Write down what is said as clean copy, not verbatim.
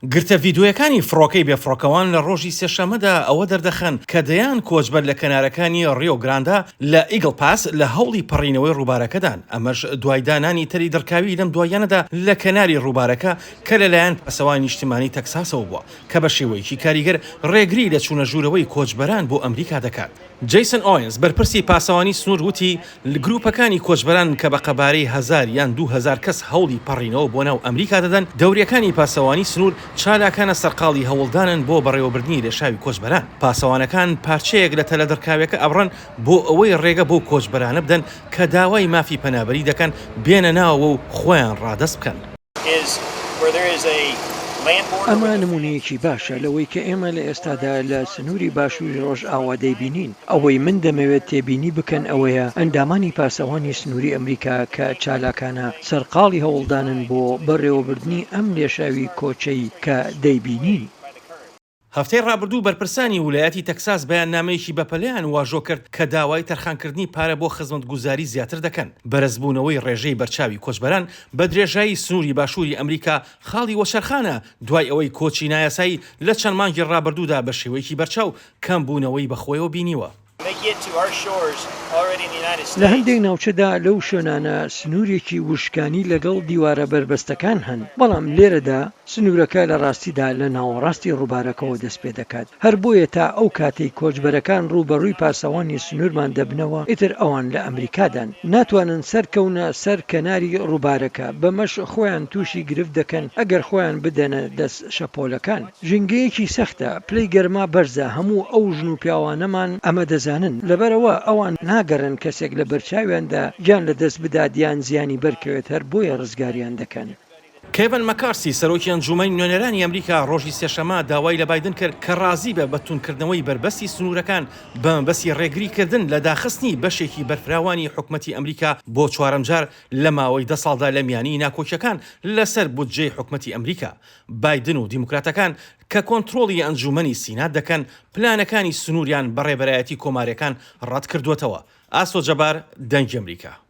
گرتە ڤیددیوەکانی فڕۆکەی بێفڕۆکەوان لە ڕۆژی سێشەمەدا ئەوە دەردەخەن کە دەیان کۆچبەر لە کەنارەکانی ڕیۆ گراندا لە ئیگڵ پاس لە هەوڵی پەڕینەوەی ڕووبارەکەدان. ئەمەش دوایدانانی تەری دەرکاوی لەم دوایانەدا لە کەناری ڕووبارەکە کە لەلایەن پاسەوانی نیشتیمانی تەکساسەوە بووە کە بە شێوەیەکی کاریگەر ڕێگری لە چوونە ژوورەوەی کۆچبەران بۆ ئەمریکا دەکات. جیسن ئۆینز بەرپرسی پاسەوانی سنوور وتی گروپەکانی کۆچبەران کە بە قەبارەی 1000 یان 2000 کەس هەوڵی پەڕینەوە بۆ ناو ئەمریکا دەدەن، دەوریەکانی پاسەوانی سنوور چالاکانە سەرقاڵی هەوڵدانن بۆ بەڕێوەبردننی لێشاوی کۆچبەران. پاسەوانەکان پارچەیەک لە تەلە دەرکاوێکە ئەبڕن بۆ ئەوەی ڕێگە بۆ کۆچبەرانە بدەن کە داوای مافی پەنابەری دەکەن بێنە ناوەوە و خۆیان ڕادەست بکەن. ئەمە نمونەیەکی باشە لەوەی کە ئێمە لە ئێستادا لە سنووری باشووری ڕۆژ ئاوا دەیبینین. ئەوەی من دەمەوێت تێبینی بکەن ئەوەیە ئەندامانی پاسەوانی سنووری ئەمریکا کە چالاکانە سەرقاڵی هەوڵدانن بۆ بەڕێوەبردننی ئەم لێشاوی کۆچەی کە دەیبینین. هەفتەی ڕابردوو بەرپرسانی ویلایەتی تەکساس بەیاننامەیەکی بەپەلەیان واژۆ کرد کە داوای تەرخانکردنی پارە بۆ خزمەتگوزاری زیاتر دەکەن. بەرزبوونەوەی ڕێژەی بەرچاوی کۆچبەران بە درێژایی سنووری باشووری ئەمریکا خاڵی وەشەرخانە دوای ئەوەی کۆچی نایاسایی لە چەند مانگی ڕابردوودا بە شێوەیەکی بەرچاو کەمبوونەوەی بەخۆیەوە بینیوە. لە هەندێک ناوچەدا لەو شوێنانە سنوورێکی وشکانی لەگەڵ دیوارە بربەستەکان هەن، بەڵام لێرەدا سنوورەکە لە ڕاستیدا لە ناوەڕاستی ڕووبارەکەەوە دەست پێ دەکات. هەر بۆیە تا ئەو کاتەی کۆچبەرەکان ڕووبەڕووی پاسەوانی سنوورمان دەبنەوە ئیتر ئەوان لە ئەمریکادان ناتوانن سەرکەونە سەر کەناری ڕووبارەکە، بەمەش خۆیان تووشی گرفت دەکەن ئەگەر خۆیان بدەنە دەست شەپۆلەکان. ژنگەیەکی سەختە، پلەی گەرما بەرزە، هەموو ئەو ژن و پیاوانەمان ئەمە دەزانن، لەبەرەوە ئەوان ناگەڕن کەسێک لە بەرچاویاندا گیان لە دەست بدات یان زیانی بەرکەوێت، هەر بۆیە ڕزگاریان دەکەن. کێڤن مەکارسی سەرۆکی ئەنجومەنی نوێنەرانی ئەمریکا ڕۆژی سێشەمە داوای لە بایدن کرد کە ڕازی بە بەتونکردنەوەی بربەستی سنوورەکان بە مەبەستی ڕێگریکردن لە داخستنی بەشێکی بەرفراوانی حکومەتی ئەمریکا بۆ چوارەم جار لە ماوەی 10 ساڵدا لە میانی ناکۆچیەکان لەسەر بودجەی حکومەتی ئەمریکا. بایدن و دیموکراتەکان کە کۆنتڕۆڵی ئەنجومەنی سینات دەکەن پلانەکانی سنووریان بەڕێبەرایەتی کۆماریەکان ڕەت کردووەتەوە. ئاسۆ جەبار، دەنگی ئەمریکا.